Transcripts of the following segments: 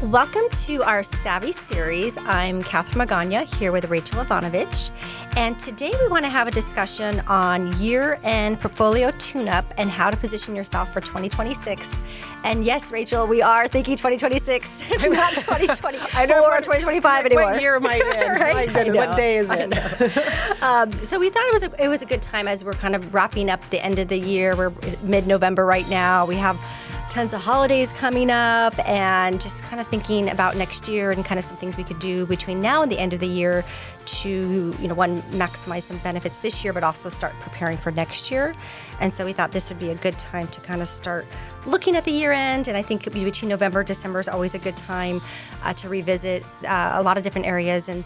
Welcome to our Savvy series. I'm Catherine Magana here with Rachel Ivanovich. And today we want to have a discussion on year-end portfolio tune-up and how to position yourself for 2026. And yes, Rachel, we are thinking 2026, not 2024 or 2025 anymore. What year am I in? Right? My goodness, what day is it? So we thought it was a good time as we're kind of wrapping up the end of the year. We're mid-November right now. We have tons of holidays coming up and just kind of thinking about next year and kind of some things we could do between now and the end of the year to, one, maximize some benefits this year, but also start preparing for next year. And so we thought this would be a good time to kind of start looking at the year end. And I think between November and December is always a good time to revisit a lot of different areas. And,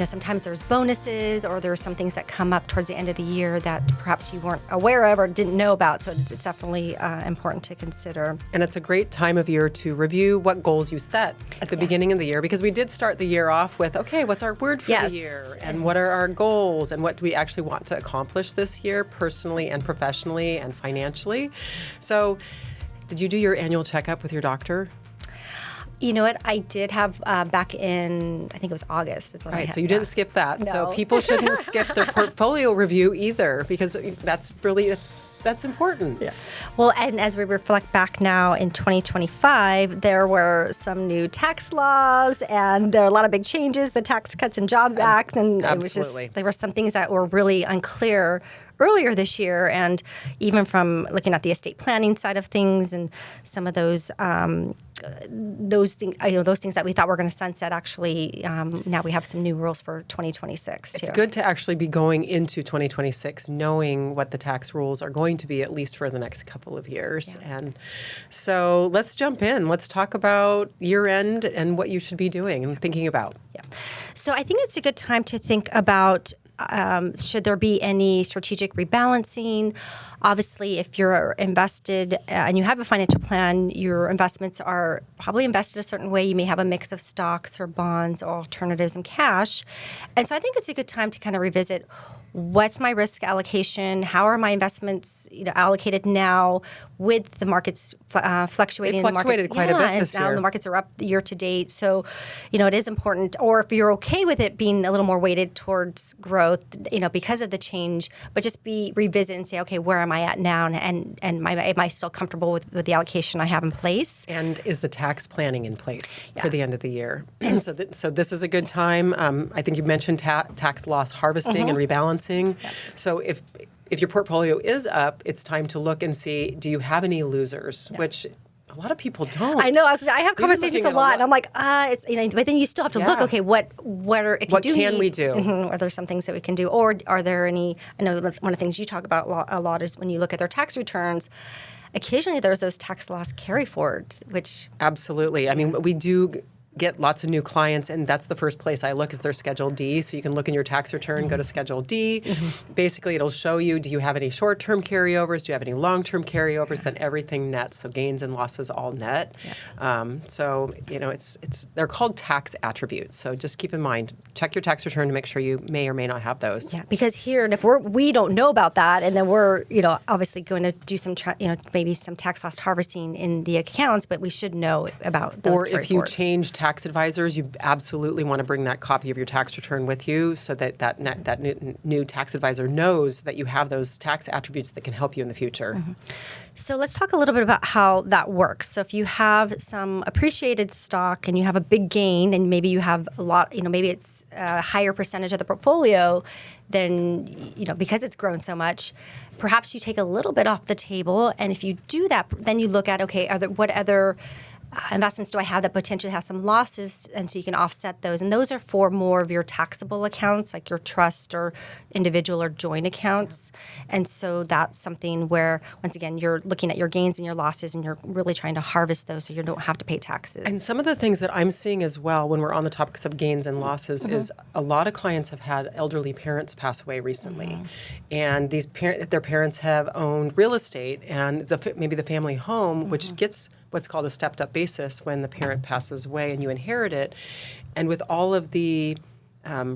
sometimes there's bonuses or there's some things that come up towards the end of the year that perhaps you weren't aware of or didn't know about. So it's definitely important to consider. And it's a great time of year to review what goals you set at the beginning of the year, because we did start the year off with, okay, what's our word for the year? And what are our goals? And what do we actually want to accomplish this year, personally and professionally and financially? So did you do your annual checkup with your doctor? You know what? I did have back in, I think it was August. Is when I had, so you didn't skip that. No. So people shouldn't skip their portfolio review either, because that's important. Yeah. Well, and as we reflect back now in 2025, there were some new tax laws and there are a lot of big changes, the Tax Cuts and Jobs Act, and it was just, there were some things that were really unclear earlier this year, and even from looking at the estate planning side of things and some of those things, those things that we thought were going to sunset. Actually, now we have some new rules for 2026 too. It's good to actually be going into 2026 knowing what the tax rules are going to be, at least for the next couple of years. Yeah. And so let's jump in. Let's talk about year end and what you should be doing and thinking about. Yeah. So I think it's a good time to think about should there be any strategic rebalancing? Obviously, if you're invested and you have a financial plan, your investments are probably invested a certain way. You may have a mix of stocks or bonds or alternatives and cash. And so I think it's a good time to kind of revisit what's my risk allocation? How are my investments allocated now with the markets fluctuating? They fluctuated quite a bit this year. Now the markets are up year to date. So, it is important. Or if you're okay with it being a little more weighted towards growth, because of the change, but just revisit and say, okay, where am I at now? And am I still comfortable with the allocation I have in place? And is the tax planning in place for the end of the year? So this is a good time. I think you mentioned tax loss harvesting and rebalancing. Yep. So if your portfolio is up, it's time to look and see, do you have any losers? Yep. Which a lot of people don't. I know. I have conversations a lot, and I'm like, it's but then you still have to look. Okay, what can we do? Are there some things that we can do, or are there any? I know one of the things you talk about a lot is when you look at their tax returns. Occasionally, there's those tax loss carry forwards, which absolutely. I mean, we do get lots of new clients, and that's the first place I look is their Schedule D. So you can look in your tax return, go to Schedule D. Basically, it'll show you, do you have any short-term carryovers? Do you have any long-term carryovers? Then everything nets, so gains and losses all net. Yeah. So they're called tax attributes. So just keep in mind, check your tax return to make sure you may or may not have those. Yeah, because here, and if we don't know about that, and then we're obviously going to do some maybe some tax loss harvesting in the accounts, but we should know about those. Or if you change tax advisors, you absolutely want to bring that copy of your tax return with you so that new tax advisor knows that you have those tax attributes that can help you in the future. Mm-hmm. So let's talk a little bit about how that works. So if you have some appreciated stock and you have a big gain and maybe you have a lot, maybe it's a higher percentage of the portfolio, then, because it's grown so much, perhaps you take a little bit off the table. And if you do that, then you look at, okay, what other investments do I have that potentially have some losses, and so you can offset those. And those are for more of your taxable accounts, like your trust or individual or joint accounts. And so that's something where, once again, you're looking at your gains and your losses, and you're really trying to harvest those so you don't have to pay taxes. And some of the things that I'm seeing as well when we're on the topics of gains and losses is a lot of clients have had elderly parents pass away recently. And their parents have owned real estate and maybe the family home, which gets what's called a stepped-up basis when the parent passes away and you inherit it. And with all of the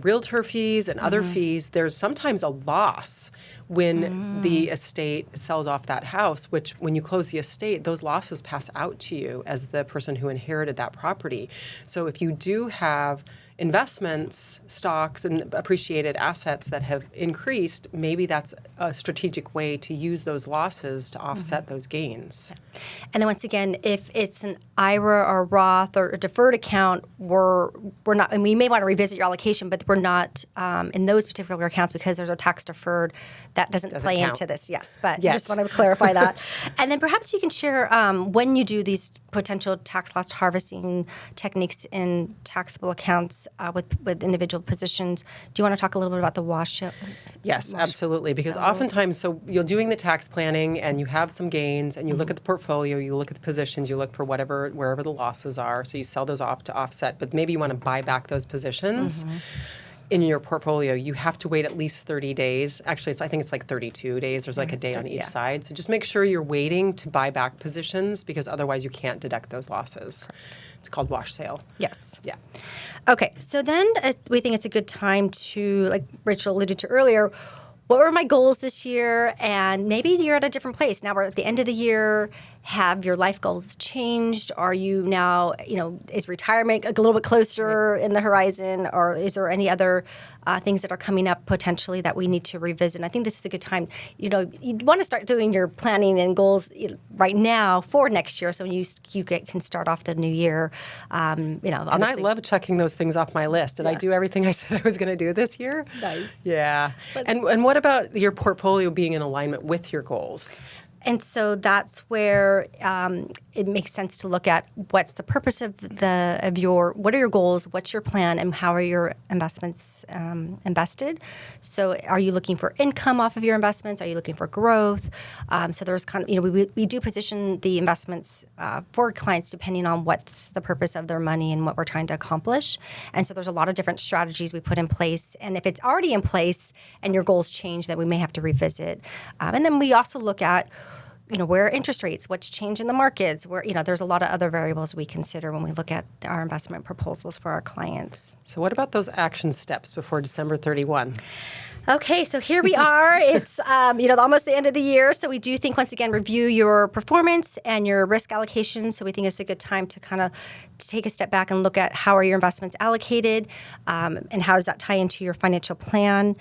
realtor fees and other fees, there's sometimes a loss when the estate sells off that house, which when you close the estate, those losses pass out to you as the person who inherited that property. So if you do have investments, stocks, and appreciated assets that have increased, maybe that's a strategic way to use those losses to offset those gains. And then once again, if it's an IRA or Roth or a deferred account, we're not, and we may want to revisit your allocation, but we're not in those particular accounts because there's a tax deferred. That doesn't play count. into this, yes. But Yes. I just want to clarify that. And then perhaps you can share when you do these potential tax loss harvesting techniques in taxable accounts with individual positions. Do you want to talk a little bit about the wash? Yes, absolutely. Because oftentimes, so you're doing the tax planning and you have some gains and you look at the portfolio, you look at the positions, you look for wherever the losses are. So you sell those off to offset, but maybe you want to buy back those positions. In your portfolio, you have to wait at least 30 days. Actually, I think it's like 32 days. There's like a day on each side. So just make sure you're waiting to buy back positions because otherwise you can't deduct those losses. Correct. It's called wash sale. Yes. Yeah. Okay, so then we think it's a good time to, like Rachel alluded to earlier, what were my goals this year? And maybe you're at a different place. Now we're at the end of the year. Have your life goals changed? Are you now, is retirement a little bit closer in the horizon? Or is there any other things that are coming up potentially that we need to revisit? And I think this is a good time. You'd want to start doing your planning and goals right now for next year so you can start off the new year. And I love checking those things off my list. Did I do everything I said I was going to do this year? Nice. Yeah. And what about your portfolio being in alignment with your goals? And so that's where it makes sense to look at what's the purpose of what are your goals, what's your plan, and how are your investments invested. So are you looking for income off of your investments? Are you looking for growth? So there's we do position the investments for clients depending on what's the purpose of their money and what we're trying to accomplish. And so there's a lot of different strategies we put in place. And if it's already in place and your goals change, then we may have to revisit. And then we also look at where are interest rates, what's changed in the markets, where, there's a lot of other variables we consider when we look at our investment proposals for our clients. So what about those action steps before December 31? Okay, so here we are. It's almost the end of the year, so we do think once again review your performance and your risk allocation. So we think it's a good time to take a step back and look at how are your investments allocated, and how does that tie into your financial plan.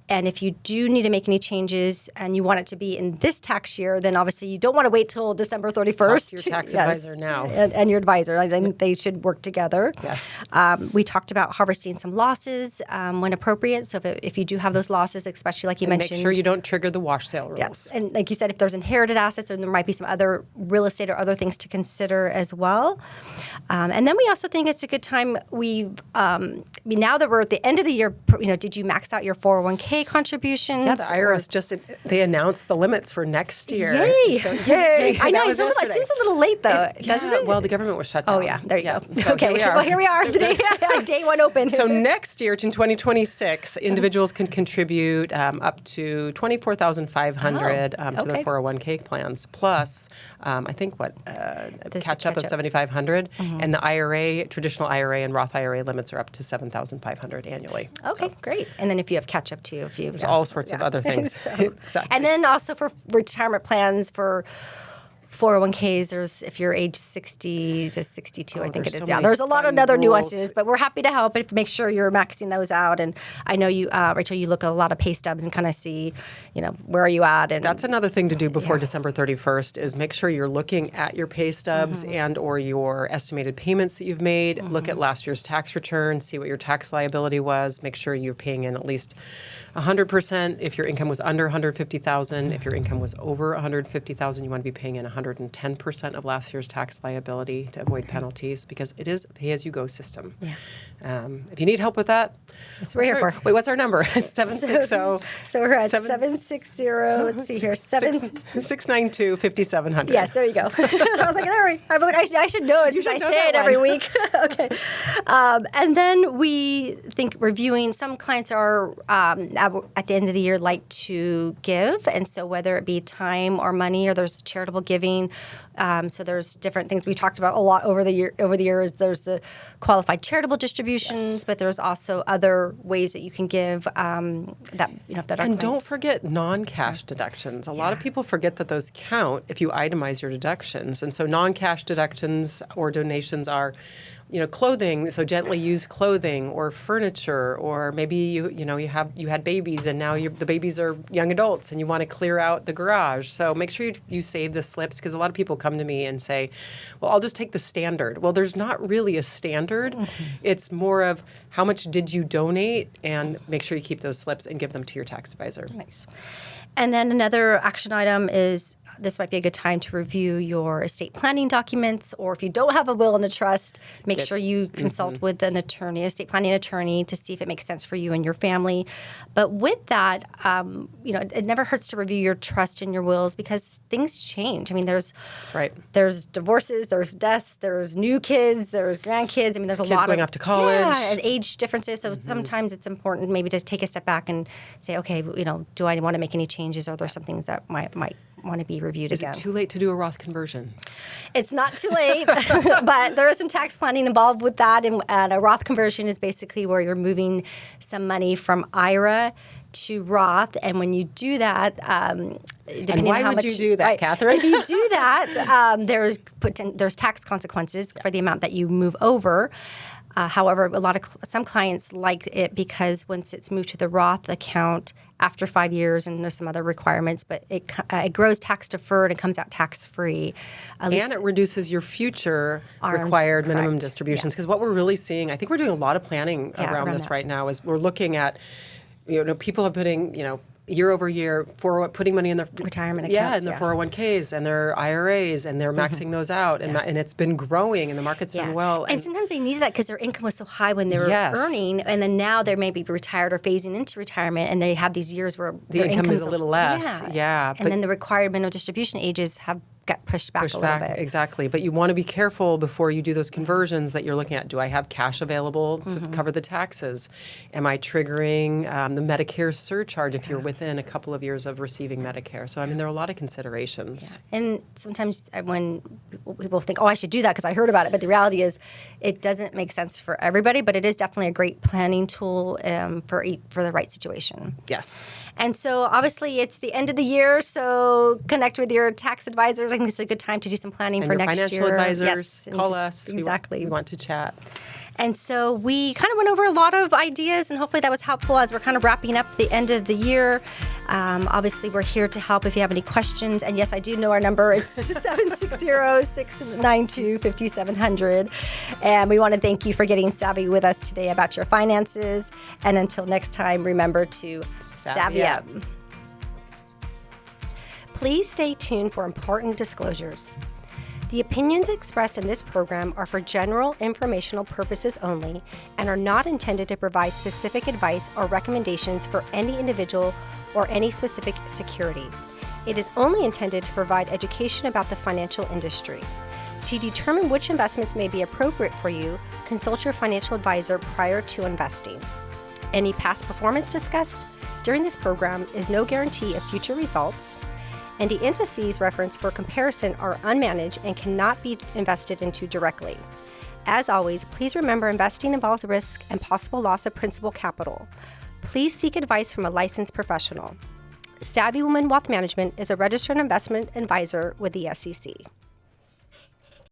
And if you do need to make any changes and you want it to be in this tax year, then obviously you don't want to wait till December 31st. Talk to your tax advisor now. And your advisor. I think they should work together. Yes. We talked about harvesting some losses when appropriate. So if you do have those losses, especially like you mentioned. Make sure you don't trigger the wash sale rules. Yes. And like you said, if there's inherited assets, or there might be some other real estate or other things to consider as well. And then we also think it's a good time. Now that we're at the end of the year, did you max out your 401k contributions? Yeah, the IRS they announced the limits for next year. Yay! So, yay! I know, it seems a little late though, doesn't it? Well, the government was shut down. Oh yeah, there you go. So okay, here we are. Day one open. So next year, in 2026, individuals can contribute up to $24,500 to their 401k plans, plus I think catch up of $7,500, and the IRA, traditional IRA and Roth IRA limits are up to $7,500 annually. Okay, great. And then if you have catch up too, there's all sorts of other things. Exactly. And then also for retirement plans for 401ks, if you're age 60 to 62, I think it is. There's a lot of other nuances, but we're happy to help if make sure you're maxing those out. And I know you, Rachel, you look at a lot of pay stubs and kind of see, where are you at? And that's another thing to do before December 31st is make sure you're looking at your pay stubs and or your estimated payments that you've made. Look at last year's tax return, see what your tax liability was. Make sure you're paying in at least 100%. If your income was under $150,000, if your income was over $150,000, you want to be paying in 110% of last year's tax liability to avoid penalties because it is a pay-as-you-go system. Yeah. If you need help with that, that's what we're here for. Wait, what's our number? It's 760. So we're at 760. Let's see here. 692-5700. Yes, there you go. I was like, I should know it since I say it every week. Okay. And then we think reviewing. Some clients are at the end of the year like to give, and so whether it be time or money or there's charitable giving, So there's different things we talked about a lot over the years. There's the qualified charitable distributions, but there's also other ways that you can give that that are And don't clients. forget non-cash deductions. A lot of people forget that those count if you itemize your deductions. And so non-cash deductions or donations are, clothing, so gently used clothing or furniture, or maybe you had babies and now the babies are young adults and you want to clear out the garage. So make sure you save the slips, because a lot of people come to me and say, well, I'll just take the standard. Well, there's not really a standard. It's more of how much did you donate, and make sure you keep those slips and give them to your tax advisor. Nice. And then another action item is this might be a good time to review your estate planning documents, or if you don't have a will and a trust, make sure you consult with an attorney, estate planning attorney, to see if it makes sense for you and your family. But with that, it never hurts to review your trust and your wills, because things change. I mean, That's right. there's divorces, there's deaths, there's new kids, there's grandkids. I mean, there's a lot going off to college. and age differences. So sometimes it's important maybe to take a step back and say, okay, do I want to make any changes? Or are there some things that might want to be reviewed Is again? it too late to do a Roth conversion? It's not too late, but there is some tax planning involved with that. And a Roth conversion is basically where you're moving some money from IRA to Roth. And when you do that, depending And why on how would much you do that, Catherine? If you do that, there's tax consequences for the amount that you move over. However, some clients like it because once it's moved to the Roth account after 5 years, and there's some other requirements, but it grows tax deferred and comes out tax free. And it reduces your future required minimum correct. distributions. Because what we're really seeing, I think we're doing a lot of planning around this that. right now, is we're looking at, people are putting, year over year, putting money in their retirement accounts. Yeah, in their 401ks and their IRAs, and they're maxing those out. And it's been growing, and the market's done well. And sometimes they needed that because their income was so high when they were Yes. earning, and then now they're maybe retired or phasing into retirement, and they have these years where The their income is income's a little less. Yeah, and then the required minimum distribution ages have got pushed back a little bit. Exactly. But you want to be careful before you do those conversions that you're looking at. Do I have cash available to cover the taxes? Am I triggering the Medicare surcharge if you're within a couple of years of receiving Medicare? So, there are a lot of considerations. And sometimes when people think, I should do that because I heard about it, but the reality is it doesn't make sense for everybody, but it is definitely a great planning tool for the right situation. Yes. And so obviously it's the end of the year, so connect with your tax advisors. I think it's a good time to do some planning And for your next financial year. advisors, Yes, and call just- us. Exactly. We want to chat. And so we kind of went over a lot of ideas, and hopefully that was helpful as we're kind of wrapping up the end of the year. Obviously, we're here to help if you have any questions. And yes, I do know our number. It's 760-692-5700. And we want to thank you for getting savvy with us today about your finances. And until next time, remember to savvy up. Please stay tuned for important disclosures. The opinions expressed in this program are for general informational purposes only and are not intended to provide specific advice or recommendations for any individual or any specific security. It is only intended to provide education about the financial industry. To determine which investments may be appropriate for you, consult your financial advisor prior to investing. Any past performance discussed during this program is no guarantee of future results, and the indices referenced for comparison are unmanaged and cannot be invested into directly. As always, please remember investing involves risk and possible loss of principal capital. Please seek advice from a licensed professional. Savvy Woman Wealth Management is a registered investment advisor with the SEC.